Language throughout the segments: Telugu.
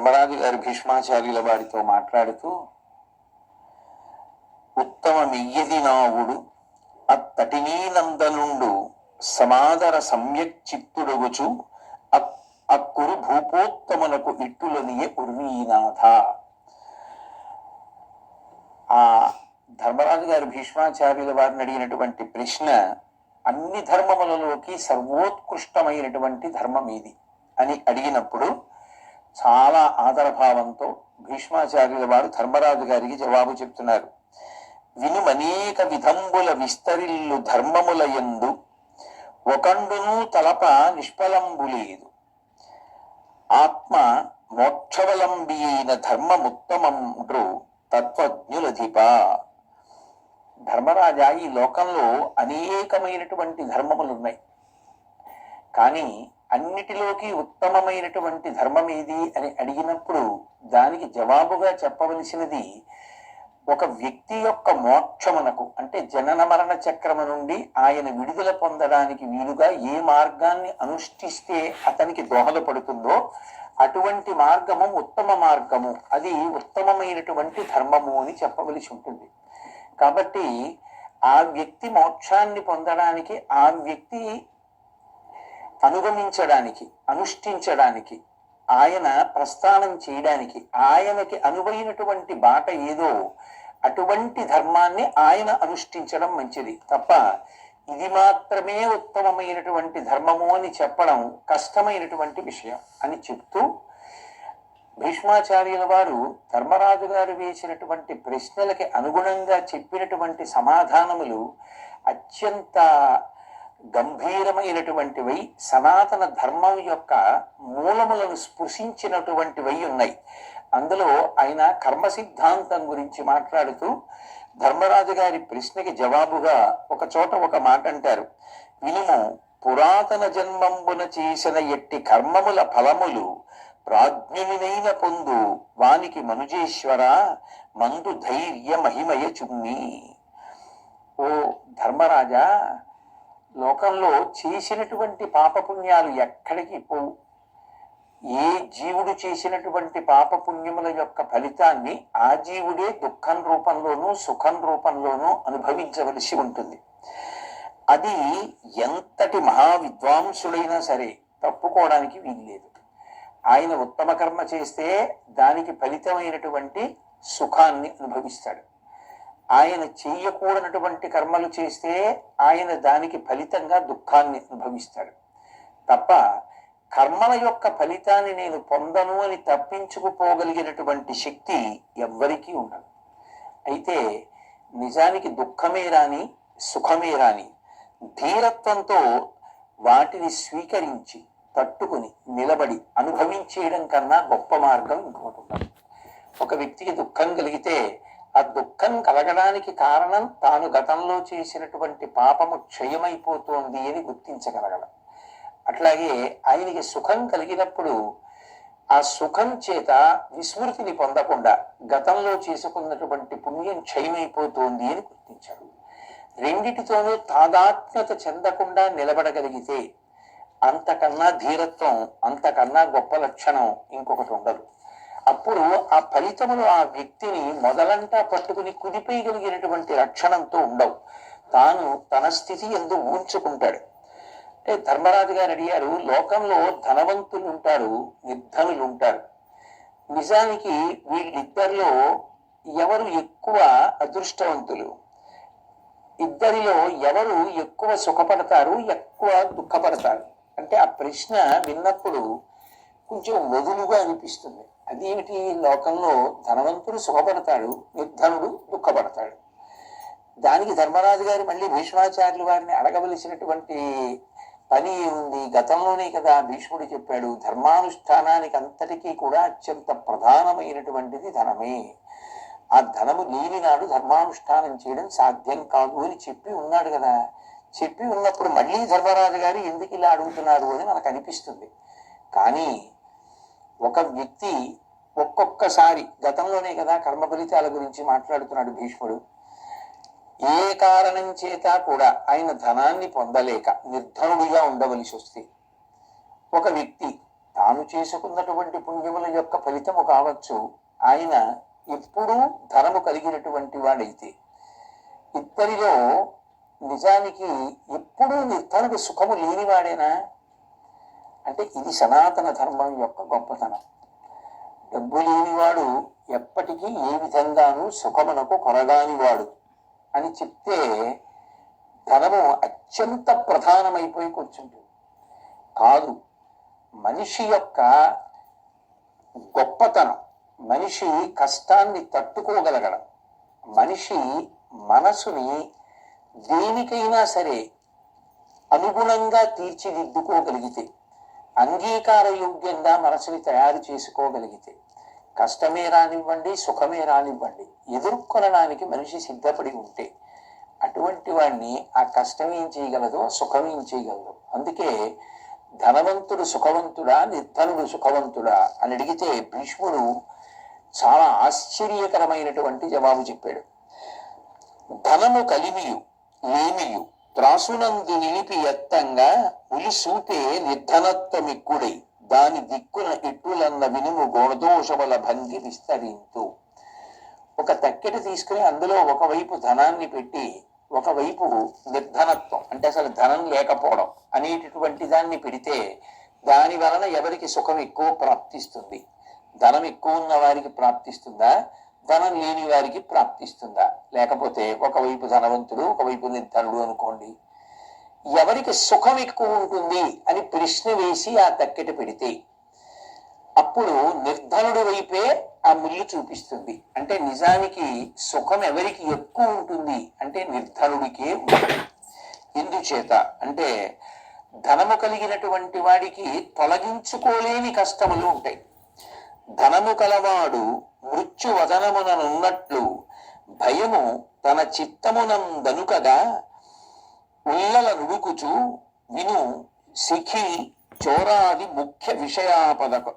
ధర్మరాజు గారు భీష్మాచార్యుల వారితో మాట్లాడుతూ, ఉత్తమ మెయ్యది నావుడు అత్తటినీ నందనుండు సమాదర సమ్యక్ చిత్తుడగుచు అక్కురు భూపోత్తమునకు ఇట్టులనియే ఉర్వీనాథ. ఆ ధర్మరాజు గారు భీష్మాచార్యుల వారిని అడిగినటువంటి ప్రశ్న, అన్ని ధర్మములలోకి సర్వోత్కృష్టమైనటువంటి ధర్మం ఏది అని అడిగినప్పుడు చాలా ఆదరభావంతో భీష్మాచార్యుల వారు ధర్మరాజు గారికి జవాబు చెప్తున్నారు. వినుమనేక విధంబుల విస్తరిల్లు ధర్మముల యందు ఒకండును తలప నిష్ఫలంబు లేదు. ఆత్మ మోక్షవలంబి అయిన ధర్మముత్తమండ్రు తత్వజ్ఞులధిప. ధర్మరాజా, ఈ లోకంలో అనేకమైనటువంటి ధర్మములు ఉన్నాయి, కానీ అన్నిటిలోకి ఉత్తమమైనటువంటి ధర్మం ఏది అని అడిగినప్పుడు దానికి జవాబుగా చెప్పవలసినది, ఒక వ్యక్తి యొక్క మోక్షమునకు అంటే జనన మరణ చక్రము నుండి ఆయన విడుదల పొందడానికి వీలుగా ఏ మార్గాన్ని అనుష్ఠిస్తే అతనికి దోహదపడుతుందో అటువంటి మార్గము ఉత్తమ మార్గము, అది ఉత్తమమైనటువంటి ధర్మము అని చెప్పవలసి ఉంటుంది. కాబట్టి ఆ వ్యక్తి మోక్షాన్ని పొందడానికి, ఆ వ్యక్తి అనుగమించడానికి, అనుష్ఠించడానికి, ఆయన ప్రస్థానం చేయడానికి ఆయనకి అనువైనటువంటి బాట ఏదో అటువంటి ధర్మాన్ని ఆయన అనుష్ఠించడం మంచిది తప్ప ఇది మాత్రమే ఉత్తమమైనటువంటి ధర్మము అని చెప్పడం కష్టమైనటువంటి విషయం అని చెప్తూ, భీష్మాచార్యుల వారు ధర్మరాజు గారు వేసినటువంటి ప్రశ్నలకి అనుగుణంగా చెప్పినటువంటి సమాధానములు అత్యంత గంభీరమైనటువంటివై సనాతన ధర్మం యొక్క మూలములను స్పృశించినటువంటివై ఉన్నాయి. అందులో ఆయన కర్మ సిద్ధాంతం గురించి మాట్లాడుతూ ధర్మరాజు గారి ప్రశ్నకి జవాబుగా ఒక చోట ఒక మాట అంటారు. వినుము, పురాతన జన్మంబున చేసిన ఎట్టి కర్మముల ఫలములు ప్రాజ్ఞునినైన పొందు వానికి మనుజేశ్వర మందు ధైర్య మహిమయ చుమ్మి. ఓ ధర్మరాజా, లోకంలో చేసినటువంటి పాపపుణ్యాలు ఎక్కడికి పోవు. ఏ జీవుడు చేసినటువంటి పాపపుణ్యముల యొక్క ఫలితాన్ని ఆ జీవుడే దుఃఖం రూపంలోనూ సుఖం రూపంలోనూ అనుభవించవలసి ఉంటుంది. అది ఎంతటి మహావిద్వాంసుడైనా సరే తప్పుకోవడానికి వీల్లేదు. ఆయన ఉత్తమ కర్మ చేస్తే దానికి ఫలితమైనటువంటి సుఖాన్ని అనుభవిస్తాడు. ఆయన చెయ్యకూడనటువంటి కర్మలు చేస్తే ఆయన దానికి ఫలితంగా దుఃఖాన్ని అనుభవిస్తాడు తప్ప కర్మల యొక్క ఫలితాన్ని నేను పొందను అని తప్పించుకుపోగలిగినటువంటి శక్తి ఎవ్వరికీ ఉండదు. అయితే నిజానికి దుఃఖమే రాని సుఖమే రాని ధీరత్వంతో వాటిని స్వీకరించి తట్టుకుని నిలబడి అనుభవించేయడం కన్నా గొప్ప మార్గం ఇంకోటి ఉండదు. ఒక వ్యక్తికి దుఃఖం కలిగితే ఆ దుఃఖం కలగడానికి కారణం తాను గతంలో చేసినటువంటి పాపము క్షయమైపోతోంది అని గుర్తించగలగడం. అట్లాగే ఆయనకి సుఖం కలిగినప్పుడు ఆ సుఖం చేత విస్మృతిని పొందకుండా గతంలో చేసుకున్నటువంటి పుణ్యం క్షయమైపోతోంది అని గుర్తించాడు. రెండిటితోనూ తాదాత్మ్యత చెందకుండా నిలబడగలిగితే అంతకన్నా ధీరత్వం, అంతకన్నా గొప్ప లక్షణం ఇంకొకటి ఉండదు. అప్పుడు ఆ ఫలితములు ఆ వ్యక్తిని మొదలంతా పట్టుకుని కుదిపేయగలిగినటువంటి లక్షణంతో ఉండవు. తాను తన స్థితి ఎందు ఊంచుకుంటాడు. అంటే ధర్మరాజు గారు అడిగారు, లోకంలో ధనవంతులు ఉంటారు, నిర్ధనులు ఉంటారు. నిజానికి వీళ్ళిద్దరిలో ఎవరు ఎక్కువ అదృష్టవంతులు? ఇద్దరిలో ఎవరు ఎక్కువ సుఖపడతారు, ఎక్కువ దుఃఖపడతారు? అంటే ఆ ప్రశ్న విన్నప్పుడు కొంచెం వదులుగా అనిపిస్తుంది. అదేమిటి, లోకంలో ధనవంతుడు సుఖపడతాడు, నిర్ధనుడు దుఃఖపడతాడు. దానికి ధర్మరాజు గారు మళ్ళీ భీష్మాచార్యుల వారిని అడగవలసినటువంటి పని ఉంది. గతంలోనే కదా భీష్ముడు చెప్పాడు, ధర్మానుష్ఠానానికి అంతటికీ కూడా అత్యంత ప్రధానమైనటువంటిది ధనమే. ఆ ధనము లేని నాడు ధర్మానుష్ఠానం చేయడం సాధ్యం కాదు అని చెప్పి ఉన్నాడు కదా. చెప్పి ఉన్నప్పుడు మళ్ళీ ధర్మరాజు గారు ఎందుకు ఇలా అడుగుతున్నారు అని మనకు అనిపిస్తుంది. కానీ ఒక వ్యక్తి ఒక్కొక్కసారి గతంలోనే కదా కర్మ ఫలితాల గురించి మాట్లాడుతున్నాడు భీష్ముడు. ఏ కారణం చేత కూడా ఆయన ధనాన్ని పొందలేక నిర్ధనుడిగా ఉండవలసి వస్తే, ఒక వ్యక్తి తాను చేసుకున్నటువంటి పుణ్యముల యొక్క ఫలితము కావచ్చు. ఆయన ఎప్పుడూ ధనము కలిగినటువంటి వాడైతే, ఇద్దరిలో నిజానికి ఎప్పుడూ తనకు సుఖము లేనివాడేనా అంటే ఇది సనాతన ధర్మం యొక్క గొప్పతనం. డబ్బు లేనివాడు ఎప్పటికీ ఏ విధంగానూ సుఖమునకు కొరగానివాడు అని చెప్తే ధనము అత్యంత ప్రధానమైపోయి కూర్చుంటుంది. కాదు, మనిషి యొక్క గొప్పతనం, మనిషి కష్టాన్ని తట్టుకోగలగడం, మనిషి మనసుని దేనికైనా సరే అనుగుణంగా తీర్చిదిద్దుకోగలిగితే, అంగీకారయోగ్యంగా మనసుని తయారు చేసుకోగలిగితే, కష్టమే రానివ్వండి సుఖమే రానివ్వండి ఎదుర్కొనడానికి మనిషి సిద్ధపడి ఉంటే అటువంటి వాడిని ఆ కష్టం ఏం చేయగలదో సుఖం ఏం చేయగలదు. అందుకే ధనవంతుడు సుఖవంతుడా నిర్ధనుడు సుఖవంతుడా అని అడిగితే భీష్ముడు చాలా ఆశ్చర్యకరమైనటువంటి జవాబు చెప్పాడు. ధనము కలిమియు లేమియు త్రాసునందు నిలిపి ఎత్తంగా ఉలిసూపే నిర్ధనత్వమిక్కుడై దాని దిక్కున ఇట్టులన్న వినుము గోణదోషముల భంగి విస్తరింతు. ఒక తక్కెట తీసుకుని అందులో ఒకవైపు ధనాన్ని పెట్టి ఒకవైపు నిర్ధనత్వం అంటే అసలు ధనం లేకపోవడం అనేటటువంటి దాన్ని పెడితే దాని వలన ఎవరికి సుఖం ఎక్కువ ప్రాప్తిస్తుంది? ధనం ఎక్కువ ఉన్న వారికి ప్రాప్తిస్తుందా, ధనం లేని వారికి ప్రాప్తిస్తుందా? లేకపోతే ఒకవైపు ధనవంతుడు ఒకవైపు నిర్ధనుడు అనుకోండి, ఎవరికి సుఖం ఎక్కువ ఉంటుంది అని ప్రశ్న వేసి ఆ తక్కెట పెడితే అప్పుడు నిర్ధనుడి వైపే ఆ ముళ్ళు చూపిస్తుంది. అంటే నిజానికి సుఖం ఎవరికి ఎక్కువ ఉంటుంది అంటే నిర్ధనుడికే ఉంటుంది. ఎందుచేత అంటే ధనము కలిగినటువంటి వాడికి తొలగించుకోలేని కష్టములు ఉంటాయి. ధనము కలవాడు మృత్యు వదనముననున్నట్లు భయము తన చిత్తమునందనుకగా ఉల్లల నుడుకుచు విను సిఖి చోరాది ముఖ్య విషయాపదకు.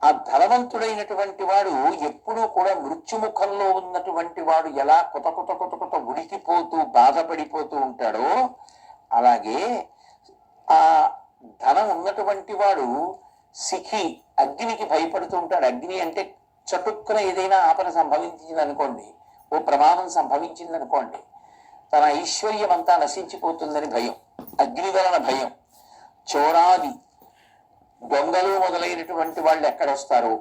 ఆ ధనవంతుడైనటువంటి వాడు ఎప్పుడూ కూడా మృత్యుముఖంలో ఉన్నటువంటి వాడు ఎలా కొత్త కొత్త కొత్త కొత్త ఉడికిపోతూ బాధపడిపోతూ ఉంటాడో అలాగే ఆ ధనం ఉన్నటువంటి వాడు సిఖి అగ్నికి భయపడుతూ ఉంటాడు. అగ్ని అంటే చటుక్కున ఏదైనా ఆపద సంభవించింది అనుకోండి, ఓ ప్రమాదం సంభవించింది అనుకోండి, తన ఐశ్వర్యం అంతా నశించిపోతుందని భయం, అగ్ని వలన భయం. చోరాది దొంగలు మొదలైనటువంటి వాళ్ళు ఎక్కడొస్తారో,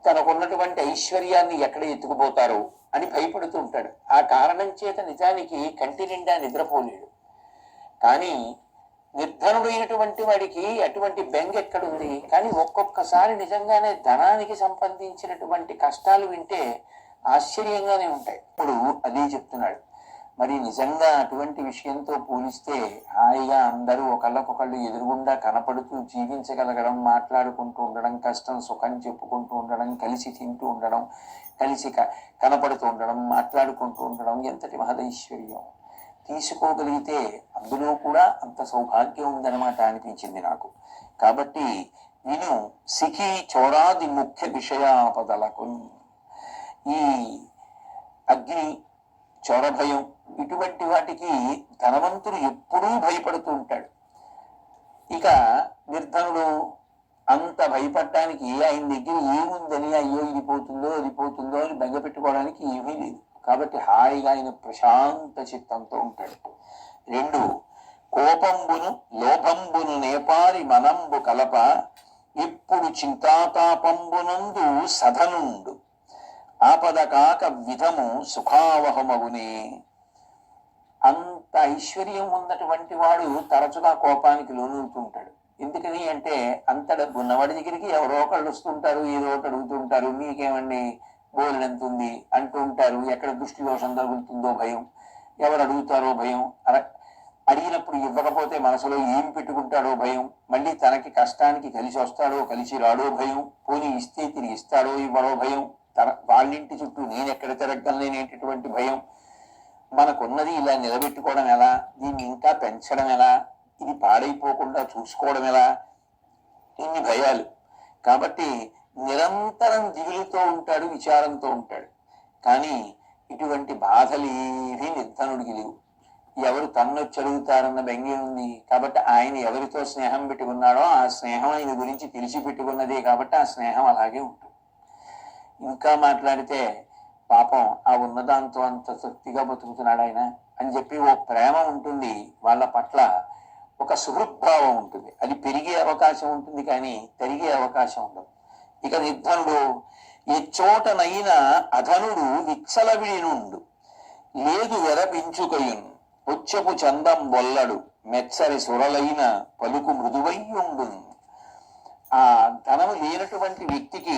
తనకున్నటువంటి ఐశ్వర్యాన్ని ఎక్కడ ఎత్తుకుపోతారో అని భయపడుతూ ఉంటాడు. ఆ కారణం చేత నిజానికి కంటి నిండా నిద్రపోలేడు. కానీ నిర్ధనుడైనటువంటి వాడికి అటువంటి బెంగ ఎక్కడుంది? కానీ ఒక్కొక్కసారి నిజంగానే ధనానికి సంబంధించినటువంటి కష్టాలు వింటే ఆశ్చర్యంగానే ఉంటాయి. ఇప్పుడు అదే చెప్తున్నాడు. మరి నిజంగా అటువంటి విషయంతో పోలిస్తే హాయిగా అందరూ ఒకళ్ళకొకళ్ళు ఎదురుగుండా కనపడుతూ జీవించగలగడం, మాట్లాడుకుంటూ ఉండడం, కష్టం సుఖం చెప్పుకుంటూ ఉండడం, కలిసి తింటూ ఉండడం, కలిసి కనపడుతూ ఉండడం, మాట్లాడుకుంటూ ఉండడం ఎంతటి మహదైశ్వర్యం. తీసుకోగలిగితే అందులో కూడా అంత సౌభాగ్యం ఉందన్నమాట అనిపించింది నాకు. కాబట్టి నేను సిఖి చోరాది ముఖ్య విషయాపదలకు, ఈ అగ్ని, చోరభయం ఇటువంటి వాటికి ధనవంతుడు ఎప్పుడూ భయపడుతూ ఉంటాడు. ఇక నిర్ధనుడు అంత భయపడటానికి ఆయన దగ్గర ఏముందని, అయ్యో ఇది పోతుందో అది పోతుందో అని బెంగ పెట్టుకోవడానికి ఏమీ లేదు. కాబట్టి హాయిగా ఆయన ప్రశాంత చిత్తంతో ఉంటాడు. 2 కోపంబును లోపంబును నేపారి మనంబు కలప ఇప్పుడు చింతాతాపంబునందు సధనుండు ఆపద కాక విధము సుఖావహమగునే. అంత ఐశ్వర్యం ఉన్నటువంటి వాడు తరచుగా కోపానికి లోనవుతుంటాడు. ఎందుకని అంటే అంత డబ్బు ఉన్నవాడి దగ్గరికి ఎవరో ఒకళ్ళు వస్తుంటారు, ఏదో ఒకటి అడుగుతుంటారు, మీకేమండి బోల్డ్ ఎంత ఉంది అంటూ ఉంటారు. ఎక్కడ దృష్టి దోషం తగులుతుందో భయం, ఎవరు అడుగుతారో భయం, అడిగినప్పుడు ఇవ్వకపోతే మనసులో ఏం పెట్టుకుంటాడో భయం, మళ్ళీ తనకి కష్టానికి కలిసి వస్తాడో కలిసి రాడో భయం, పోనీ ఇస్తే తిరిగి ఇస్తాడో ఇవ్వడో భయం, వాళ్ళింటి చుట్టూ నేను ఎక్కడ తిరగలేనేటటువంటి భయం, మనకున్నది ఇలా నిలబెట్టుకోవడం ఎలా, దీన్ని ఇంకా పెంచడం ఎలా, ఇది పాడైపోకుండా చూసుకోవడం ఎలా, ఇన్ని భయాలు. కాబట్టి నిరంతరం దిగులుతో ఉంటాడు, విచారంతో ఉంటాడు. కానీ ఇటువంటి బాధలేవి నిర్ధనుడికి లేవు. ఎవరు తన్నొచ్చి అడుగుతారన్న బెంగే ఉంది. కాబట్టి ఆయన ఎవరితో స్నేహం పెట్టుకున్నాడో ఆ స్నేహం ఆయన గురించి తెలిసి పెట్టుకున్నదే కాబట్టి ఆ స్నేహం అలాగే ఉంటుంది. ఇంకా మాట్లాడితే పాపం ఆ ఉన్నదాంతో అంత తృప్తిగా బతుకుతున్నాడు ఆయన అని చెప్పి ఓ ప్రేమ ఉంటుంది వాళ్ళ పట్ల, ఒక సుహృద్భావం ఉంటుంది. అది పెరిగే అవకాశం ఉంటుంది కానీ తరిగే అవకాశం ఉండదు. ఇక నిర్ధనుడు ఎచ్చోటనైనా అధనుడు విచ్చలవిడినుండు లేదు వెరపించుకయున్ ఉచ్చపు చందం బొల్లడు మెచ్చరి సురలైన పలుకు మృదువయ్యుండు. ఆ ధనము లేనటువంటి వ్యక్తికి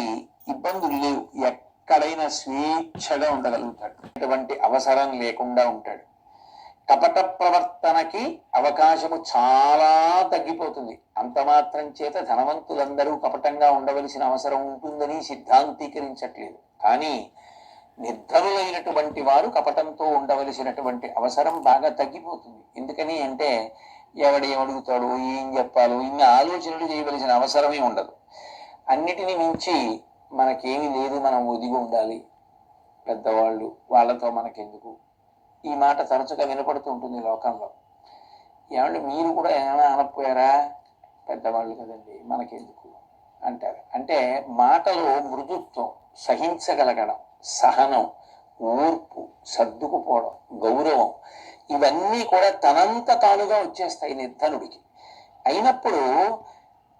ఇబ్బందులు లేవు, ఎక్కడైనా స్వేచ్ఛగా ఉండగలుగుతాడు, ఎటువంటి అవసరం లేకుండా ఉంటాడు. కపట ప్రవర్తనకి అవకాశము చాలా తగ్గిపోతుంది. అంత మాత్రం చేత ధనవంతులందరూ కపటంగా ఉండవలసిన అవసరం ఉంటుందని సిద్ధాంతీకరించట్లేదు. కానీ నిర్ధనులైనటువంటి వారు కపటంతో ఉండవలసినటువంటి అవసరం బాగా తగ్గిపోతుంది. ఎందుకని అంటే ఎవడేమడుగుతాడు, ఏం చెప్పాలో, ఇన్ని ఆలోచనలు చేయవలసిన అవసరమే ఉండదు. అన్నిటిని మించి మనకేమీ లేదు, మనం ఒదిగి ఉండాలి, పెద్దవాళ్ళు వాళ్ళతో మనకెందుకు, ఈ మాట తరచుగా వినపడుతూ ఉంటుంది లోకంలో. ఏమంటే మీరు కూడా ఏమైనా అనపోయారా, పెద్దవాళ్ళు కదండి మనకెందుకు అంటారు. అంటే మాటలో మృదుత్వం, సహించగలగడం, సహనం, ఓర్పు, సర్దుకుపోవడం, గౌరవం, ఇవన్నీ కూడా తనంత తానుగా వచ్చేస్తాయి నిర్ధనుడికి. అయినప్పుడు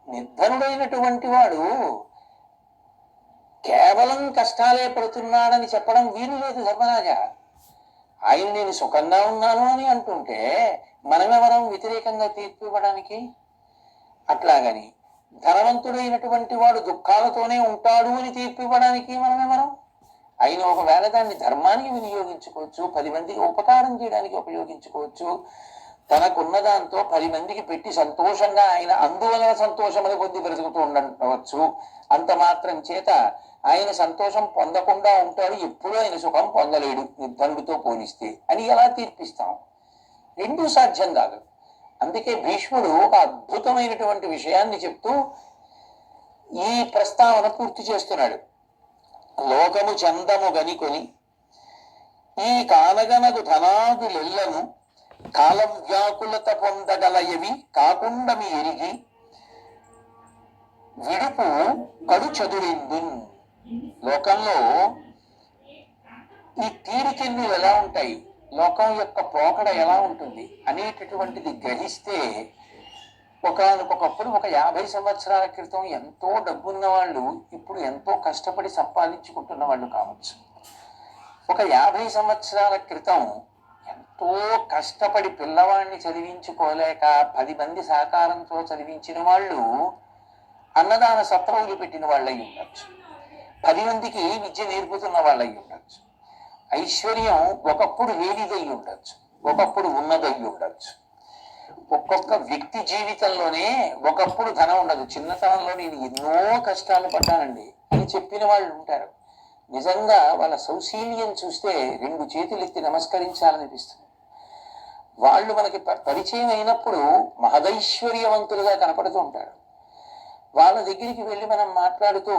నిర్ధనుడైనటువంటి వాడు కేవలం కష్టాలే పడుతున్నాడని చెప్పడం వీలు లేదు ధర్మరాజా. ఆయన నేను సుఖంగా ఉన్నాను అని అంటుంటే మనమెవరం వ్యతిరేకంగా తీర్పు ఇవ్వడానికి? అట్లాగని ధనవంతుడైనటువంటి వాడు దుఃఖాలతోనే ఉంటాడు అని తీర్పు ఇవ్వడానికి మనమెవరం? ఆయన ఒకవేళ దాన్ని ధర్మానికి వినియోగించుకోవచ్చు, 10 మందికి ఉపకారం చేయడానికి ఉపయోగించుకోవచ్చు, తనకున్న దాంతో 10 మందికి పెట్టి సంతోషంగా ఆయన అందువలన సంతోషమని పొంది బ్రతుకుతూ ఉండవచ్చు. అంత మాత్రం చేత ఆయన సంతోషం పొందకుండా ఉంటాడు, ఎప్పుడూ ఆయన సుఖం పొందలేడు నిర్ధనుడితో పోలిస్తే అని ఎలా తీర్పిస్తాం? రెండూ సాధ్యం కాదు. అందుకే భీష్ముడు ఒక అద్భుతమైనటువంటి విషయాన్ని చెప్తూ ఈ ప్రస్తావన పూర్తి చేస్తున్నాడు. లోకము చందము గనికొని ఈ కానగనగు ధనాదులెల్లను కాలం వ్యాకులత పొందగలయవి కాకుండా మీ ఎరిగి విడుపు కడు చదురిందు. లోకంలో ఈ తీరికెన్నులు ఎలా ఉంటాయి, లోకం యొక్క పోకడ ఎలా ఉంటుంది అనేటటువంటిది గ్రహిస్తే ఒకనకొకప్పుడు ఒక 50 సంవత్సరాల క్రితం ఎంతో డబ్బున్న వాళ్ళు ఇప్పుడు ఎంతో కష్టపడి సంపాదించుకుంటున్న వాళ్ళు కావచ్చు. ఒక 50 సంవత్సరాల క్రితం ఎంతో కష్టపడి పిల్లవాడిని చదివించుకోలేక 10 మంది సహకారంతో చదివించిన వాళ్ళు అన్నదాన సత్రవులు పెట్టిన వాళ్ళు అయి ఉండొచ్చు, 10 మందికి విద్య నేర్పుతున్న వాళ్ళు అయి ఉండొచ్చు. ఐశ్వర్యం ఒకప్పుడు లేనిదై ఉండొచ్చు, ఒకప్పుడు ఉన్నదై ఉండొచ్చు. ఒక్కొక్క వ్యక్తి జీవితంలోనే ఒకప్పుడు ధనం ఉండదు. చిన్నతనంలో నేను ఎన్నో కష్టాలు పడ్డానండి అని చెప్పిన వాళ్ళు ఉంటారు. నిజంగా వాళ్ళ సౌశీల్యం చూస్తే 2 చేతులు ఎత్తి నమస్కరించాలనిపిస్తుంది. వాళ్ళు మనకి పరిచయం అయినప్పుడు మహదైశ్వర్యవంతులుగా కనపడుతూ ఉంటారు. వాళ్ళ దగ్గరికి వెళ్ళి మనం మాట్లాడుతూ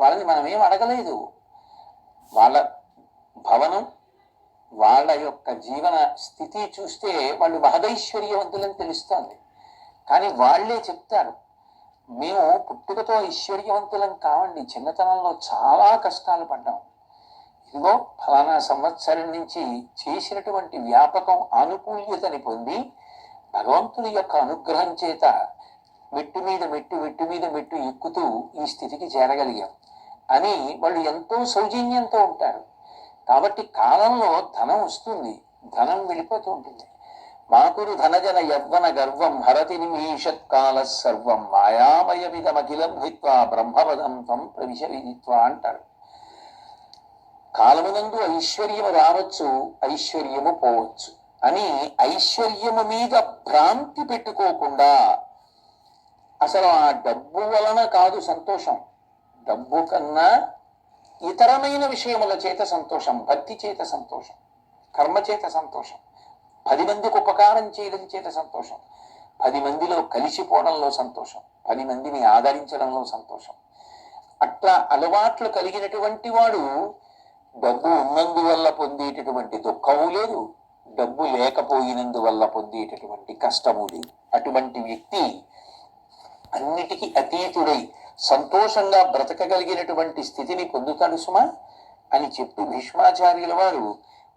వాళ్ళని మనమేం అడగలేదు, వాళ్ళ భవనం, వాళ్ళ యొక్క జీవన స్థితి చూస్తే వాళ్ళు మహదైశ్వర్యవంతులని తెలుస్తోంది. కానీ వాళ్లే చెప్తారు, మేము పుట్టుకతో ఐశ్వర్యవంతులం కావండి, చిన్నతనంలో చాలా కష్టాలు పడ్డాం, ఇదిగో ఫలానా సంవత్సరం నుంచి చేసినటువంటి వ్యాపకం ఆనుకూల్యతని పొంది భగవంతుని యొక్క అనుగ్రహం చేత మెట్టు మీద మెట్టు ఎక్కుతూ ఈ స్థితికి చేరగలిగాం అని వాళ్ళు ఎంతో సౌజన్యంతో ఉంటారు. కాబట్టి కాలంలో ధనం వస్తుంది, ధనం వెళ్ళిపోతూ ఉంటుంది. మాకురు ధనజన యవ్వన గర్వం హరతి నిమీషత్కాల సర్వం మాయామయమిదమఖిలం హిత్వా బ్రహ్మపదం త్వం ప్రవిశ విదిత్వా అంటారు. కాలమునందు ఐశ్వర్యము రావచ్చు, ఐశ్వర్యము పోవచ్చు అని ఐశ్వర్యము మీద భ్రాంతి పెట్టుకోకుండా, అసలు ఆ డబ్బు వలన కాదు సంతోషం, డబ్బు కన్నా ఇతరమైన విషయముల చేత సంతోషం, భక్తి చేత సంతోషం, కర్మ చేత సంతోషం, 10 మందికి ఉపకారం చేయడం చేత సంతోషం, 10 మందిలో కలిసిపోవడంలో సంతోషం, 10 మందిని ఆదరించడంలో సంతోషం. అట్లా అలవాట్లు కలిగినటువంటి వాడు డబ్బు ఉన్నందువల్ల పొందేటటువంటి దుఃఖము లేదు, డబ్బు లేకపోయినందువల్ల పొందేటటువంటి కష్టము లేదు. అటువంటి వ్యక్తి అన్నిటికీ అతీతుడై సంతోషంగా బ్రతకగలిగినటువంటి స్థితిని పొందుతాడు సుమా అని చెప్తూ భీష్మాచార్యుల వారు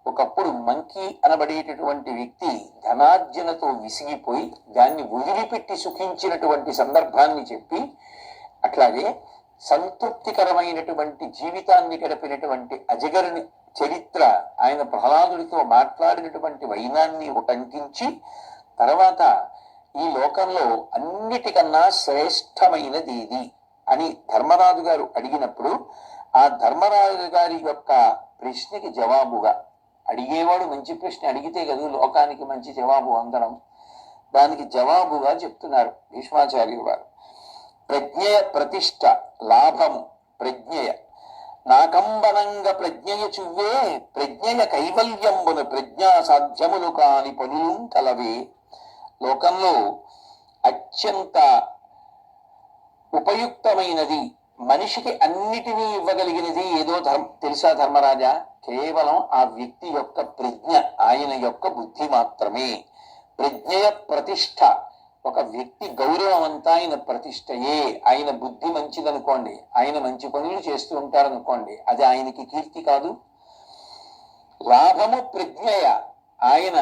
ఒకప్పుడు మంకీ అనబడేటటువంటి వ్యక్తి ధనార్జనతో విసిగిపోయి దాన్ని వదిలిపెట్టి సుఖించినటువంటి సందర్భాన్ని చెప్పి, అట్లాగే సంతృప్తికరమైనటువంటి జీవితాన్ని గడిపినటువంటి అజగరుని చరిత్ర, ఆయన ప్రహ్లాదుడితో మాట్లాడినటువంటి వైనాన్ని ఉటంకించి, తర్వాత ఈ లోకంలో అన్నిటికన్నా శ్రేష్టమైనది ఏది అని ధర్మరాజు గారు అడిగినప్పుడు, ఆ ధర్మరాజు గారి యొక్క ప్రశ్నకి జవాబుగా, అడిగేవాడు మంచి ప్రశ్న అడిగితే కదా లోకానికి మంచి జవాబు అందరం, దానికి జవాబుగా చెప్తున్నారు భీష్మాచార్యులు వారు. ప్రజ్ఞయ ప్రతిష్ట లాభము ప్రజ్ఞయ నాకంబనంగ ప్రజ్ఞయ చువ్వే ప్రజ్ఞయ కైవల్యంబున ప్రజ్ఞా సాధ్యములు కాని పనులు కలవే. లోకంలో అత్యంత ఉపయుక్తమైనది, మనిషికి అన్నిటినీ ఇవ్వగలిగినది ఏదో తెలుసా ధర్మరాజా? కేవలం ఆ వ్యక్తి యొక్క ప్రజ్ఞ, ఆయన యొక్క బుద్ధి మాత్రమే. ప్రజ్ఞయ ప్రతిష్ట, ఒక వ్యక్తి గౌరవమంతా ఆయన ప్రతిష్టయే. ఆయన బుద్ధి మంచిదనుకోండి, ఆయన మంచి పనులు చేస్తూ ఉంటారనుకోండి, అది ఆయనకి కీర్తి కాదు. లాభము ప్రజ్ఞయ, ఆయన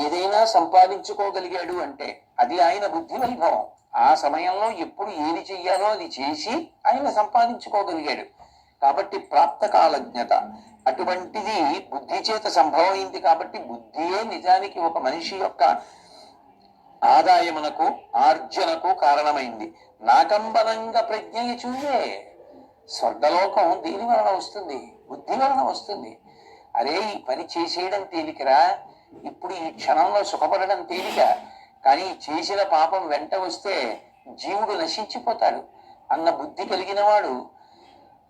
ఏదైనా సంపాదించుకోగలిగాడు అంటే అది ఆయన బుద్ధి వైభవం. ఆ సమయంలో ఎప్పుడు ఏది చెయ్యాలో అది చేసి ఆయన సంపాదించుకోగలిగాడు కాబట్టి ప్రాప్త కాలజ్ఞత అటువంటిది బుద్ధి చేత సంభవమైంది. కాబట్టి బుద్ధియే నిజానికి ఒక మనిషి యొక్క ఆదాయమునకు ఆర్జనకు కారణమైంది. నాకంబనంగా ప్రజ్ఞ చూయే, స్వర్గలోకం దీని వలన వస్తుంది, బుద్ధి వలన వస్తుంది. అరే ఈ పని చేసేయడం తేలికరా, ఇప్పుడు ఈ క్షణంలో సుఖపడడం తేలిక, కానీ చేసిన పాపం వెంట వస్తే జీవుడు నశించిపోతాడు అన్న బుద్ధి కలిగిన వాడు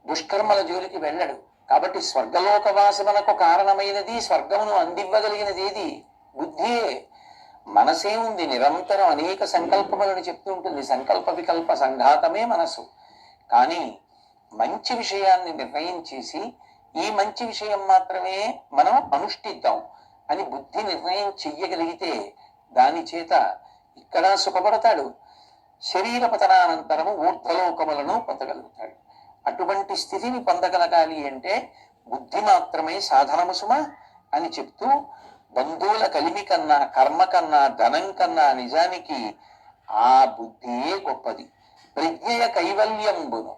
దుష్కర్మల జోలికి వెళ్ళడు. కాబట్టి స్వర్గలోకవాసమునకు కారణమైనది, స్వర్గమును అందివ్వగలిగినది ఏది? బుద్ధియే. మనసే ఉంది, నిరంతరం అనేక సంకల్పములను చెప్తూ ఉంటుంది. సంకల్ప వికల్ప సంఘాతమే మనసు. కానీ మంచి విషయాన్ని నిర్ణయం చేసి ఈ మంచి విషయం మాత్రమే మనం అనుష్ఠిద్దాం అని బుద్ధి నిర్ణయం చెయ్యగలిగితే దాని చేత ఇక్కడ సుఖపడతాడు, శరీర పతనానంతరము ఊర్ధ్వలోకములను పొందగలుగుతాడు. అటువంటి స్థితిని పొందగలగాలి అంటే బుద్ధి మాత్రమే సాధనము సుమ అని చెప్తూ, బంధువుల కలిమి కన్నా కర్మ కన్నా ధనం కన్నా నిజానికి ఆ బుద్ధియే గొప్పది. ప్రజ్ఞయ కైవల్యంబును,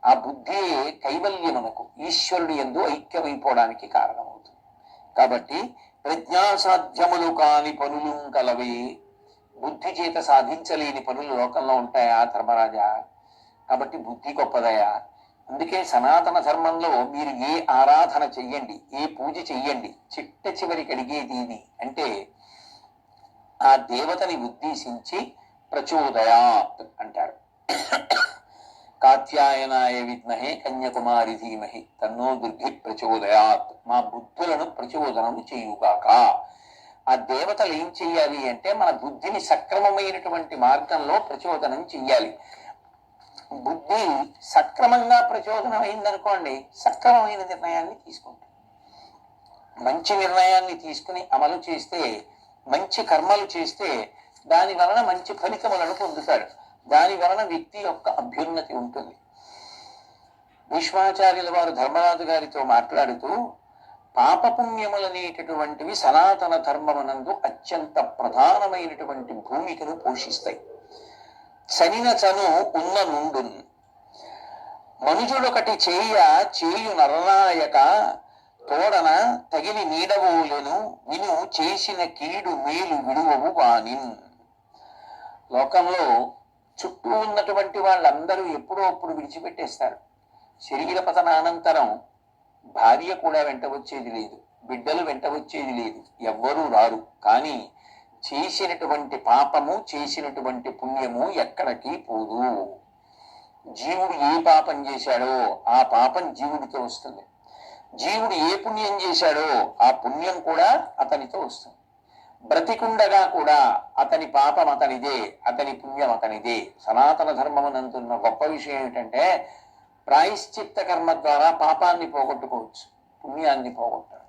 ఆ బుద్ధియే కైవల్యమునకు ఈశ్వరుడు యందు ఐక్యమైపోవడానికి కారణమవుతుంది. కాబట్టి ప్రజ్ఞాసాధ్యములు కాని పనులు కలవే. బుద్ధి చేత సాధించలేని పనులు లోకంలో ఉంటాయా ధర్మరాజా? కాబట్టి బుద్ధి గొప్పదయా. అందుకే సనాతన ధర్మంలో మీరు ఏ ఆరాధన చెయ్యండి, ఏ పూజ చెయ్యండి, చిట్ట చివరికి అడిగేది ఇది అంటే ఆ దేవతని ఉద్దేశించి ప్రచోదయాత్ అంటారు. కాత్యాయనాయ విద్మహే కన్యాకుమారి ధీమహి తన్నో దుర్గి ప్రచోదయాత్, మా బుద్ధులను ప్రచోదనము చేయుగాక. ఆ దేవతలు ఏం చెయ్యాలి అంటే మన బుద్ధిని సక్రమమైనటువంటి మార్గంలో ప్రచోదనం చెయ్యాలి. బుద్ధి సక్రమంగా ప్రచోదనం అయిందనుకోండి, సక్రమమైన నిర్ణయాన్ని తీసుకుంటాం. మంచి నిర్ణయాన్ని తీసుకుని అమలు చేస్తే, మంచి కర్మలు చేస్తే దాని వలన మంచి ఫలితములను పొందుతాడు. దాని వలన వ్యక్తి యొక్క అభ్యున్నతి ఉంటుంది. భీష్మాచార్యుల వారు ధర్మరాజు గారితో మాట్లాడుతూ, పాపపుణ్యములనేటటువంటివి సనాతన ధర్మమునందు అత్యంత ప్రధానమైనటువంటి భూమికను పోషిస్తాయి. చనిన చను ఉన్న నుండు మనుజుడొకటి చేయు నరనాయక తోడన తగిలి నీడవోలెను విను చేసిన కీడు మేలు విడువవు వానిన్. లోకంలో చుట్టూ ఉన్నటువంటి వాళ్ళందరూ ఎప్పుడో అప్పుడు విడిచిపెట్టేస్తారు. శరీర పతనానంతరం భార్య కూడా వెంట వచ్చేది లేదు, బిడ్డలు వెంట వచ్చేది లేదు, ఎవ్వరూ రారు. కానీ చేసినటువంటి పాపము చేసినటువంటి పుణ్యము ఎక్కడికి పోదు. జీవుడు ఏ పాపం చేశాడో ఆ పాపం జీవుడితో వస్తుంది. జీవుడు ఏ పుణ్యం చేశాడో ఆ పుణ్యం కూడా అతనితో వస్తుంది. బ్రతికుండగా కూడా అతని పాపం అతనిదే, అతని పుణ్యం అతనిదే. సనాతన ధర్మమునందున్న గొప్ప విషయం ఏంటంటే ప్రాయశ్చిత్త కర్మ ద్వారా పాపాన్ని పోగొట్టుకోవచ్చు, పుణ్యాన్ని పోగొట్టాలి.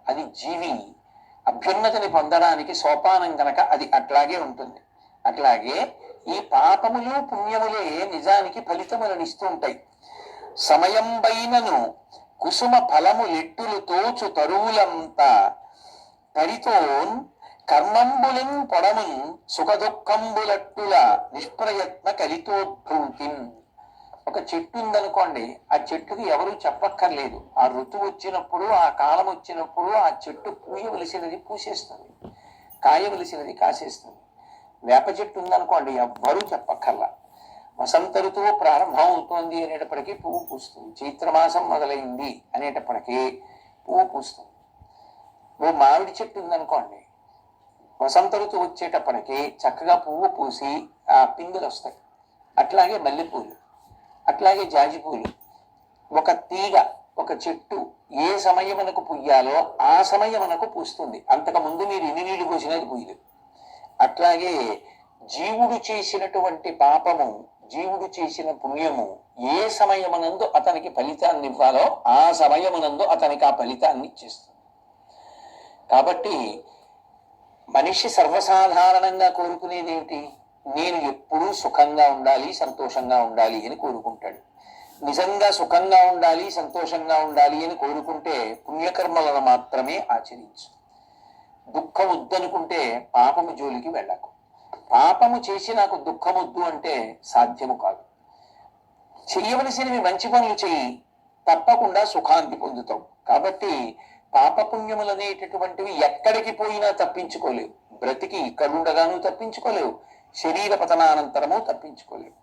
అది జీవి అభ్యున్నతిని పొందడానికి సోపానం కనుక అది అట్లాగే ఉంటుంది. అట్లాగే ఈ పాపములు పుణ్యములే నిజానికి ఫలితములను ఇస్తూ ఉంటాయి. సమయం పైనను కుసుమ ఫలములెట్టులు తోచు తరువులంతా తరితోన్ కర్మంబులిన్ పొడమున్ సుఖదుఃఖంబులట్టుల నిష్ప్రయత్న కలితోద్భూతి. ఒక చెట్టు ఉందనుకోండి, ఆ చెట్టుకి ఎవరు చెప్పక్కర్లేదు. ఆ ఋతువు వచ్చినప్పుడు, ఆ కాలం వచ్చినప్పుడు ఆ చెట్టు పూయవలసినది పూసేస్తుంది, కాయవలసినది కాసేస్తుంది. వేప చెట్టు ఉందనుకోండి, ఎవ్వరూ చెప్పక్కర్లా. వసంత ఋతువు ప్రారంభం అవుతోంది అనేటప్పటికీ పువ్వు పూస్తుంది. చైత్రమాసం మొదలైంది అనేటప్పటికీ పువ్వు పూస్తుంది. ఓ మామిడి చెట్టు ఉందనుకోండి, వసంత ఋతువు వచ్చేటప్పటికి చక్కగా పువ్వు పూసి ఆ పిందులు వస్తాయి. అట్లాగే మల్లెపూలు, అట్లాగే జాజి పూలు. ఒక తీగ, ఒక చెట్టు ఏ సమయమునకు పుయ్యాలో ఆ సమయమునకు పూస్తుంది. అంతకు ముందు మీరు ఎన్ని నీళ్లు పోసినది పూయదు. అట్లాగే జీవుడు చేసినటువంటి పాపము, జీవుడు చేసిన పుణ్యము ఏ సమయమునందు అతనికి ఫలితాన్ని ఇవ్వాలో ఆ సమయమునందు అతనికి ఆ ఫలితాన్ని ఇచ్చేస్తుంది. కాబట్టి మనిషి సర్వసాధారణంగా కోరుకునేది ఏమిటి? నేను ఎప్పుడూ సుఖంగా ఉండాలి, సంతోషంగా ఉండాలి అని కోరుకుంటాడు. నిజంగా సుఖంగా ఉండాలి, సంతోషంగా ఉండాలి అని కోరుకుంటే పుణ్యకర్మలను మాత్రమే ఆచరించు. దుఃఖం వద్దనుకుంటే పాపము జోలికి వెళ్ళకు. పాపము చేసి నాకు దుఃఖం వద్దు అంటే సాధ్యము కాదు. చెయ్యవలసినవి మంచి పనులు చెయ్యి, తప్పకుండా సుఖాంతి పొందుతావు. కాబట్టి పాపపుణ్యములు అనేటటువంటివి ఎక్కడికి పోయినా తప్పించుకోలేవు. బ్రతికి ఇక్కడుండగాను తప్పించుకోలేవు, శరీర పతనానంతరము తప్పించుకోలేవు.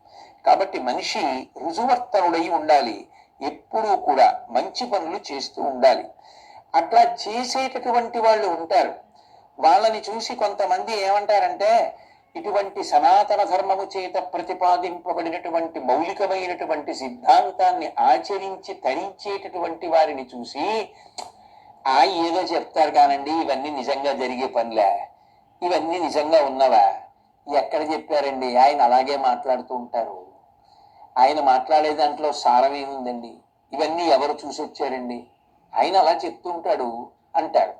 కాబట్టి మనిషి రుజువర్తనుడై ఉండాలి, ఎప్పుడూ కూడా మంచి పనులు చేస్తూ ఉండాలి. అట్లా చేసేటటువంటి వాళ్ళు ఉంటారు. వాళ్ళని చూసి కొంతమంది ఏమంటారంటే, ఇటువంటి సనాతన ధర్మము చేత ప్రతిపాదింపబడినటువంటి మౌలికమైనటువంటి సిద్ధాంతాన్ని ఆచరించి తరించేటటువంటి వారిని చూసి, ఏదో చెప్తారు కానండి, ఇవన్నీ నిజంగా జరిగే పనులే, ఇవన్నీ నిజంగా ఉన్నవా? ఎక్కడ చెప్పారండి? ఆయన అలాగే మాట్లాడుతూ ఉంటారు, ఆయన మాట్లాడే దాంట్లో సారం ఏముందండి, ఇవన్నీ ఎవరు చూసి వచ్చారండి, ఆయన అలా చెప్తూ ఉంటాడు అంటారు.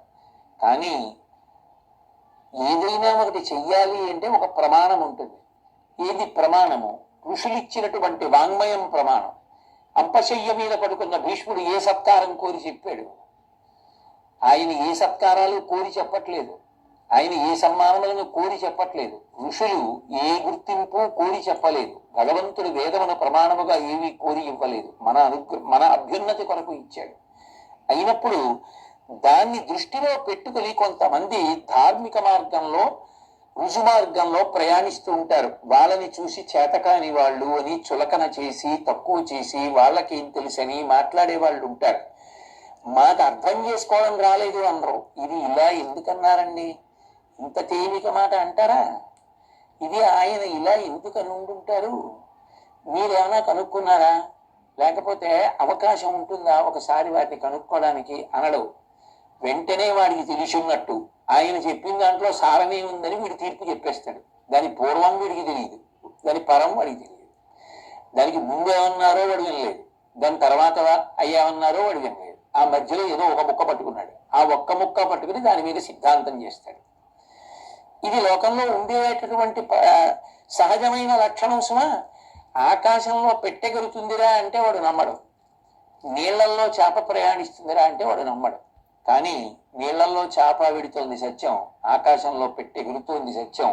కానీ ఏదైనా ఒకటి చెయ్యాలి అంటే ఒక ప్రమాణం ఉంటుంది. ఏది ప్రమాణము? ఋషులు ఇచ్చినటువంటి వాంగ్మయం ప్రమాణం. అంపశయ్య మీద పడుకున్న భీష్ముడు ఏ సత్కారం కోరి చెప్పాడు? ఆయన ఏ సత్కారాలు కోరి చెప్పట్లేదు, ఆయన ఏ సన్మానములను కోరి చెప్పట్లేదు, ఋషులు ఏ గుర్తింపు కోరి చెప్పలేదు, భగవంతుడు వేదమును ప్రమాణముగా ఏమీ కోరి ఇవ్వలేదు, మన అభ్యున్నతి కొరకు ఇచ్చాడు. అయినప్పుడు దాన్ని దృష్టిలో పెట్టుకుని కొంతమంది ధార్మిక మార్గంలో, రుజు మార్గంలో ప్రయాణిస్తూ ఉంటారు. వాళ్ళని చూసి చేతకాని వాళ్ళు అని చులకన చేసి, తక్కువ చేసి, వాళ్ళకేం తెలుసని మాట్లాడే వాళ్ళు ఉంటారు. మాకు అర్థం చేసుకోవడం రాలేదు అనరు. ఇది ఇలా ఎందుకన్నారండి, ఇంత తేలిక మాట అంటారా? ఇది ఆయన ఇలా ఎందుకు అనుంటుంటారు? మీరేమైనా కనుక్కున్నారా? లేకపోతే అవకాశం ఉంటుందా ఒకసారి వాటిని కనుక్కోవడానికి అనడు. వెంటనే వాడికి తెలిసి ఉన్నట్టు ఆయన చెప్పిన దాంట్లో సారమే ఉందని వీడు తీర్పు చెప్పేస్తాడు. దాని పూర్వం వీడికి తెలియదు, దాని పరం వాడికి తెలియదు, దానికి ముందు ఏమన్నారో వాడు వినలేదు, దాని తర్వాత అయ్యామన్నారో వాడు వినలేదు. ఆ మధ్యలో ఏదో ఒక ముక్క పట్టుకున్నాడు, ఆ ఒక్క ముక్క పట్టుకుని దాని మీద సిద్ధాంతం చేస్తాడు. ఇది లోకంలో ఉండేటటువంటి సహజమైన లక్షణం సుమా. ఆకాశంలో పెట్టెగలుగుతుందిరా అంటే వాడు నమ్మడు, నీళ్లల్లో చేప ప్రయాణిస్తుందిరా అంటే వాడు నమ్మడు. కానీ నీళ్లల్లో చేప విడుతోంది సత్యం, ఆకాశంలో పెట్టెగురుతోంది సత్యం.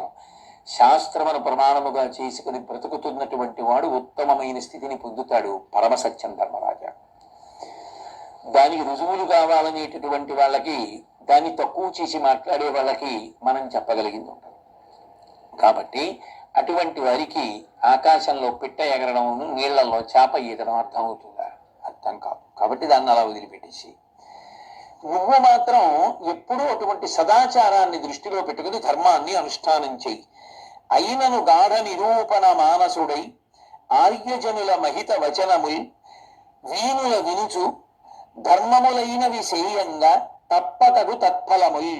శాస్త్రమును ప్రమాణముగా చేసుకుని బ్రతుకుతున్నటువంటి వాడు ఉత్తమమైన స్థితిని పొందుతాడు. పరమసత్యం ధర్మరాజా. దానికి రుజువులు కావాలనేటటువంటి వాళ్ళకి, దాన్ని తక్కువ చేసి మాట్లాడే వాళ్ళకి మనం చెప్పగలిగింది ఉంటుంది. కాబట్టి అటువంటి వారికి ఆకాశంలో పిట్ట ఎగరడం, నీళ్లలో చేప ఈదడం అర్థం అవుతుందా? అర్థం కాదు. కాబట్టి దాన్ని అలా వదిలిపెట్టేసి నువ్వు మాత్రం ఎప్పుడూ అటువంటి సదాచారాన్ని దృష్టిలో పెట్టుకుని ధర్మాన్ని అనుష్ఠానం చెయ్యి. అయినను గాఢ నిరూపణ మానసుడై ఆర్యజనుల మహిత వచనముల్ వీనుల వినుచు ధర్మములైనవి సేయంగా తప్పకగు తత్ఫలముల్.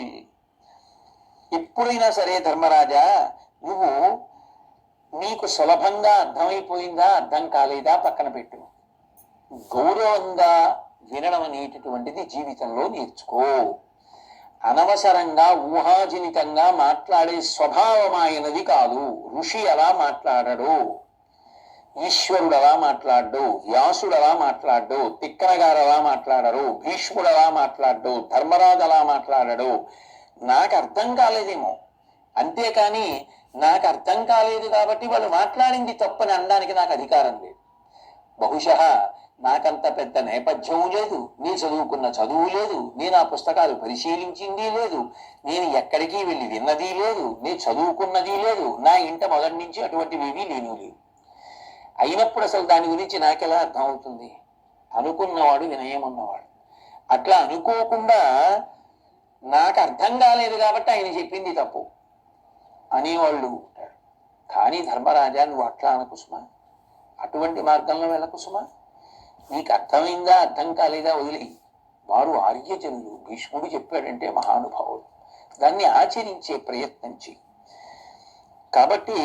ఎప్పుడైనా సరే ధర్మరాజా, నువ్వు నీకు సులభంగా అర్థమైపోయిందా, అర్థం కాలేదా పక్కన పెట్టు. గౌరవంగా వినడం అనేటటువంటిది జీవితంలో నేర్చుకో. అనవసరంగా ఊహాజనితంగా మాట్లాడే స్వభావం ఆయనది కాదు. ఋషి అలా మాట్లాడడు, ఈశ్వరుడు అలా మాట్లాడు, వ్యాసుడు అలా మాట్లాడు, తిక్కన గారు అలా మాట్లాడరు, భీష్ముడు అలా మాట్లాడు, ధర్మరాజు అలా మాట్లాడడు. నాకు అర్థం కాలేదేమో, అంతేకాని నాకు అర్థం కాలేదు కాబట్టి వాళ్ళు మాట్లాడింది తప్పని అనడానికి నాకు అధికారం లేదు. బహుశా నాకంత పెద్ద నేపథ్యం లేదు, నీ చదువుకున్న చదువు లేదు, నేను ఆ పుస్తకాలు పరిశీలించింది లేదు, నేను ఎక్కడికి వెళ్ళి విన్నది లేదు, నేను చదువుకున్నది లేదు, నా ఇంట మొదటి నుంచి అటువంటివి లేను లేవు. అయినప్పుడు అసలు దాని గురించి నాకెలా అర్థం అవుతుంది? అనుకున్నవాడు వినయం ఉన్నవాడు. అట్లా అనుకోకుండా నాకు అర్థం కాలేదు కాబట్టి ఆయన చెప్పింది తప్పు అనేవాళ్ళు ఉంటారు. కానీ ధర్మరాజా, నువ్వు అట్లా అనకుసుమా, అటువంటి మార్గంలో వెళ్ళకుసుమా. నీకు అర్థమైందా అర్థం కాలేదా వదిలి. వారు ఆర్యజనులు, భీష్ముడు చెప్పాడంటే మహానుభావుడు, దాన్ని ఆచరించే ప్రయత్నం చెయ్యి. కాబట్టి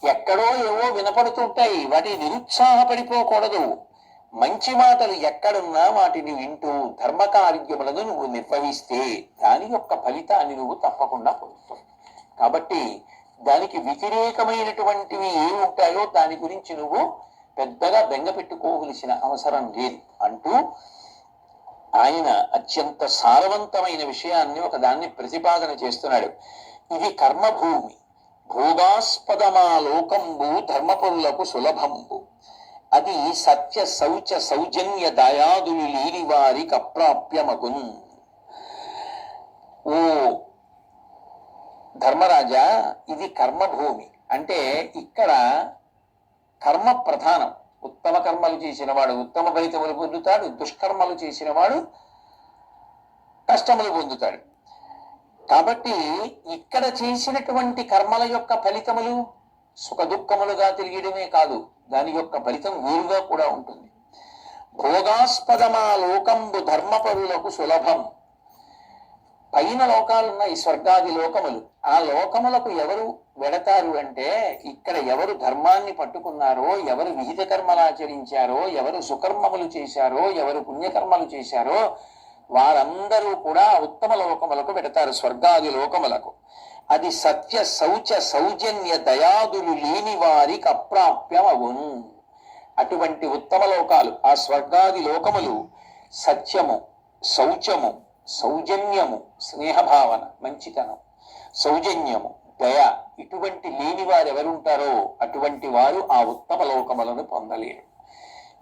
ఎక్కడో ఏవో వినపడుతుంటాయి, వాటిని నిరుత్సాహపడిపోకూడదు. మంచి మాటలు ఎక్కడున్నా వాటిని వింటూ ధర్మకార్యములను నువ్వు నిర్వహిస్తే దాని యొక్క ఫలితాన్ని నువ్వు తప్పకుండా పొందుతావు. కాబట్టి దానికి వ్యతిరేకమైనటువంటివి ఏమి ఉంటాయో దాని గురించి నువ్వు పెద్దగా బెంగ పెట్టుకోవలసిన అవసరం లేదు అంటూ ఆయన అత్యంత సారవంతమైన విషయాన్ని ఒకదాన్ని ప్రతిపాదన చేస్తున్నాడు. ఇది కర్మభూమి, భోగాస్పదమా లోకంబు ధర్మపరులకు సులభంబు, అది సత్య శౌచ సౌజన్య దయాదులు లేని వారికి అప్రాప్యమగున్. ఓ ధర్మరాజా, ఇది కర్మభూమి అంటే ఇక్కడ కర్మ ప్రధానం. ఉత్తమ కర్మలు చేసిన వాడు ఉత్తమ ఫలితములు పొందుతాడు, దుష్కర్మలు చేసిన వాడు కష్టములు పొందుతాడు. కాబట్టి ఇక్కడ చేసినటువంటి కర్మల యొక్క ఫలితములు సుఖ దుఃఖములుగా తిరిగడమే కాదు, దాని యొక్క ఫలితం వేరుగా కూడా ఉంటుంది. భోగాస్పదమా లోకంబు ధర్మపరులకు సులభం. పైన లోకాలున్నాయి, స్వర్గాది లోకములు. ఆ లోకములకు ఎవరు వెడతారు అంటే ఇక్కడ ఎవరు ధర్మాన్ని పట్టుకున్నారో, ఎవరు విహిత కర్మలు ఆచరించారో, ఎవరు సుకర్మములు చేశారో, ఎవరు పుణ్యకర్మలు చేశారో వారందరూ కూడా ఉత్తమ లోకములకు వెడతారు, స్వర్గాది లోకములకు. అది సత్య శౌచ సౌజన్య దయాదులు లేని వారికి అప్రాప్యమగును. అటువంటి ఉత్తమ లోకాలు, ఆ స్వర్గాది లోకములు సత్యము, శౌచము, సౌజన్యము, స్నేహభావన, మంచితనం, సౌజన్యము, దయ ఇటువంటి లేని వారు ఎవరుంటారో అటువంటి వారు ఆ ఉత్తమ లోకములను పొందలేరు.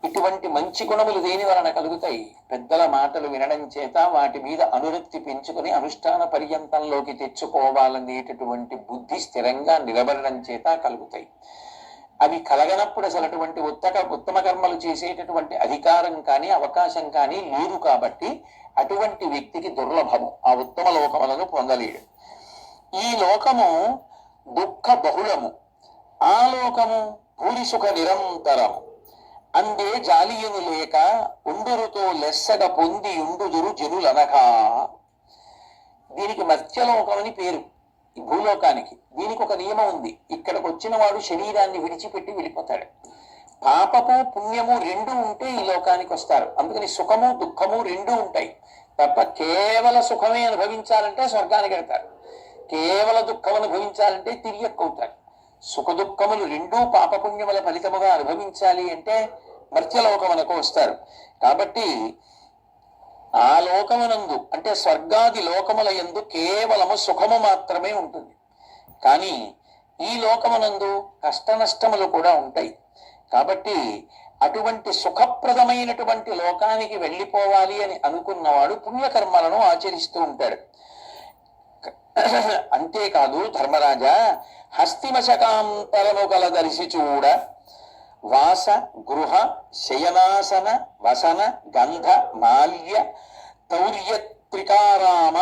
ఇటువంటి మంచి గుణములు దేని వలన కలుగుతాయి? పెద్దల మాటలు వినడం చేత, వాటి మీద అనురక్తి పెంచుకుని అనుష్ఠాన పర్యంతంలోకి తెచ్చుకోవాలనేటటువంటి బుద్ధి స్థిరంగా నిలబడడం చేత కలుగుతాయి. అవి కలగనప్పుడు అసలు అటువంటి ఉత్తమ కర్మలు చేసేటటువంటి అధికారం కానీ అవకాశం కానీ లేదు. కాబట్టి అటువంటి వ్యక్తికి దుర్లభము, ఆ ఉత్తమ లోకములను పొందలేడు. ఈ లోకము దుఃఖ బహుళము, ఆ లోకము పూరి సుఖ నిరంతరము. అందే జాలియను లేక ఉండురుతో లెస్సగ పొంది ఉండుదురు జనులనగా. దీనికి మత్స్యలోకం అని పేరు, ఈ భూలోకానికి. దీనికి ఒక నియమం ఉంది, ఇక్కడికి వచ్చిన వాడు శరీరాన్ని విడిచిపెట్టి వెళ్ళిపోతాడు. పాపము పుణ్యము రెండు ఉంటే ఈ లోకానికి వస్తారు. అందుకని సుఖము దుఃఖము రెండు ఉంటాయి తప్ప కేవల సుఖమే అనుభవించాలంటే స్వర్గానికి వెళ్తారు, కేవల దుఃఖం అనుభవించాలంటే తిరియక్కవుతారు. సుఖ దుఃఖములు రెండూ పాపపుణ్యముల ఫలితముగా అనుభవించాలి అంటే మర్త్యలోకమునకు వస్తారు. కాబట్టి ఆ లోకమునందు అంటే స్వర్గాది లోకముల యందు కేవలము సుఖము మాత్రమే ఉంటుంది. కానీ ఈ లోకమునందు కష్ట నష్టములు కూడా ఉంటాయి. కాబట్టి అటువంటి సుఖప్రదమైనటువంటి లోకానికి వెళ్ళిపోవాలి అని అనుకున్నవాడు పుణ్యకర్మలను ఆచరిస్తూ ఉంటాడు. అంతేకాదు ధర్మరాజా, హస్తిమశకాంతరము గల దర్శి చూడ వాస గృహ శయనాసన వసన గంధ మాల్య తౌర్యత్రికారామ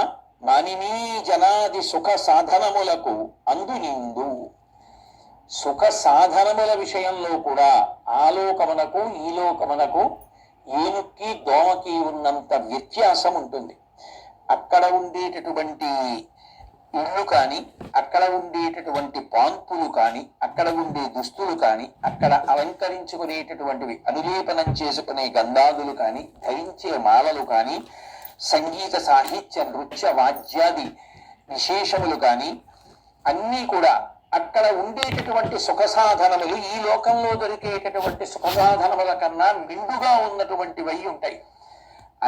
మానినీ జనాది సుఖ సాధనములకు అందునిందు. సుఖ సాధనముల విషయంలో కూడా ఆ లోకమునకు ఈ లోకమునకు ఏనుక్కి దోమకి ఉన్నంత వ్యత్యాసం ఉంటుంది. అక్కడ ఉండేటటువంటి ఇళ్ళు కానీ, అక్కడ ఉండేటటువంటి పాన్పులు కానీ, అక్కడ ఉండే దుస్తులు కానీ, అక్కడ అలంకరించుకునేటటువంటివి అనులేపనం చేసుకునే గంధాదులు కానీ, ధరించే మాలలు కానీ, సంగీత సాహిత్య నృత్య వాద్యాది విశేషములు కానీ అన్నీ కూడా అక్కడ ఉండేటటువంటి సుఖ సాధనములు ఈ లోకంలో దొరికేటటువంటి సుఖ సాధనముల కన్నా నిండుగా ఉన్నటువంటివై ఉంటాయి.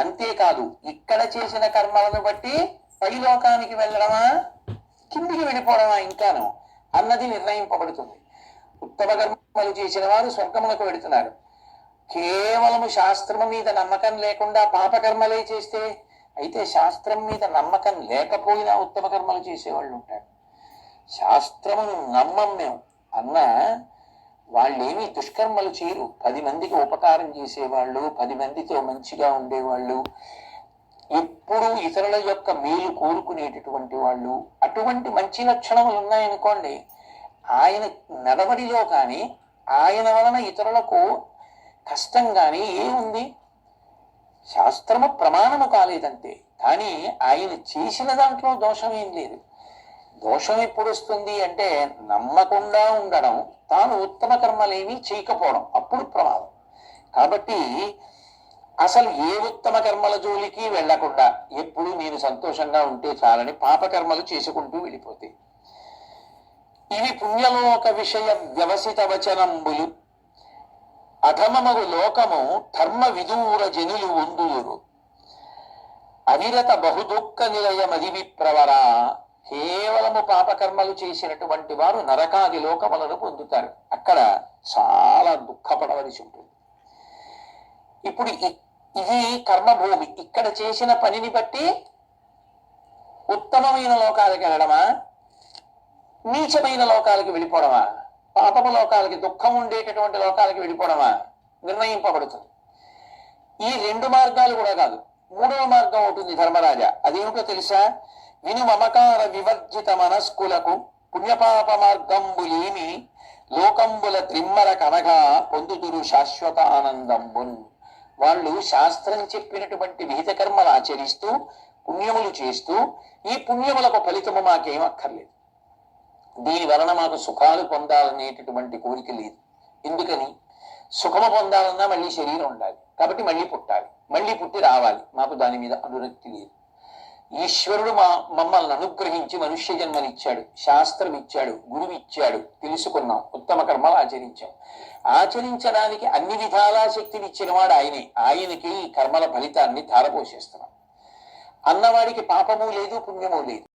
అంతేకాదు ఇక్కడ చేసిన కర్మలను బట్టి పై లోకానికి వెళ్ళడమా కిందికి వెళ్ళిపోవడమా ఇంకాను అన్నది నిర్ణయింపబడుతుంది. ఉత్తమ కర్మలు చేసిన వారు స్వర్గములకు వెళుతున్నారు. కేవలము శాస్త్రము మీద నమ్మకం లేకుండా పాపకర్మలే చేస్తే, అయితే శాస్త్రం మీద నమ్మకం లేకపోయినా ఉత్తమ కర్మలు చేసేవాళ్ళు ఉంటారు. శాస్త్రమును నమ్మం మేము అన్న వాళ్ళేమి దుష్కర్మలు చేయరు. 10 మందికి ఉపకారం చేసేవాళ్ళు, 10 మందితో మంచిగా ఉండేవాళ్ళు, ఎప్పుడూ ఇతరుల యొక్క మేలు కోరుకునేటటువంటి వాళ్ళు, అటువంటి మంచి లక్షణములు ఉన్నాయనుకోండి, ఆయన నడవడిలో కానీ ఆయన వలన ఇతరులకు కష్టం కానీ ఏముంది? శాస్త్రము ప్రమాణము కాలేదంతే, కానీ ఆయన చేసిన దాంట్లో దోషం ఏం లేదు. దోషం ఎప్పుడు వస్తుంది అంటే నమ్మకుండా ఉండడం, తాను ఉత్తమ కర్మలేమీ చేయకపోవడం, అప్పుడు ప్రమాదం. కాబట్టి అసలు ఏ ఉత్తమ కర్మల జోలికి వెళ్లకుండా ఎప్పుడు నేను సంతోషంగా ఉంటే చాలని పాపకర్మలు చేసుకుంటూ వెళ్ళిపోతే, ఇవి పుణ్యలోక విషయ వ్యవసిత వచనంబులు అధమమగు లోకము ధర్మ విదూర జనులు వందురు అవిరత బహుదుఃఖ నిలయమది విప్రవరా. కేవలము పాపకర్మలు చేసినటువంటి వారు నరకాది లోకములను పొందుతారు. అక్కడ చాలా దుఃఖపడవలసి ఉంటుంది. ఇప్పుడు ఇది కర్మభూమి. ఇక్కడ చేసిన పనిని బట్టి ఉత్తమమైన లోకాలకు వెళ్ళడమా, నీచమైన లోకాలకు వెళ్ళిపోవడమా, పాపము లోకాలకి దుఃఖం ఉండేటటువంటి లోకాలకి వెళ్ళిపోవడమా నిర్ణయింపబడుతుంది. ఈ 2 మార్గాలు కూడా కాదు, 3వ మార్గం ఉంటుంది ధర్మరాజా. అదేమిటో తెలుసా? విను మమకార వివర్జిత మనస్కులకు పుణ్యపాప మార్గంబులేమి లోకంబుల త్రిమ్మర కనగా పొందుతురు శాశ్వత ఆనందంబున్. వాళ్ళు శాస్త్రం చెప్పినటువంటి విహిత కర్మలు ఆచరిస్తూ పుణ్యములు చేస్తూ, ఈ పుణ్యములకు ఫలితము మాకేం అక్కర్లేదు, దీని వలన మాకు సుఖాలు పొందాలనేటటువంటి కోరిక లేదు. ఎందుకని? సుఖము పొందాలన్నా మళ్ళీ శరీరం ఉండాలి, కాబట్టి మళ్ళీ పుట్టాలి, మళ్ళీ పుట్టి రావాలి, మాకు దాని మీద అనురక్తి లేదు. ఈశ్వరుడు మమ్మల్ని అనుగ్రహించి మనుష్య జన్మనిచ్చాడు, శాస్త్రం ఇచ్చాడు, గురువు ఇచ్చాడు, తెలుసుకున్నాం, ఉత్తమ కర్మలు ఆచరించాం. ఆచరించడానికి అన్ని విధాలా శక్తినిచ్చిన వాడు ఆయనే. ఆయనకి ఈ కర్మల ఫలితాన్ని ధారపోసేస్తున్నాం. అన్నవాడికి పాపము లేదు, పుణ్యము లేదు.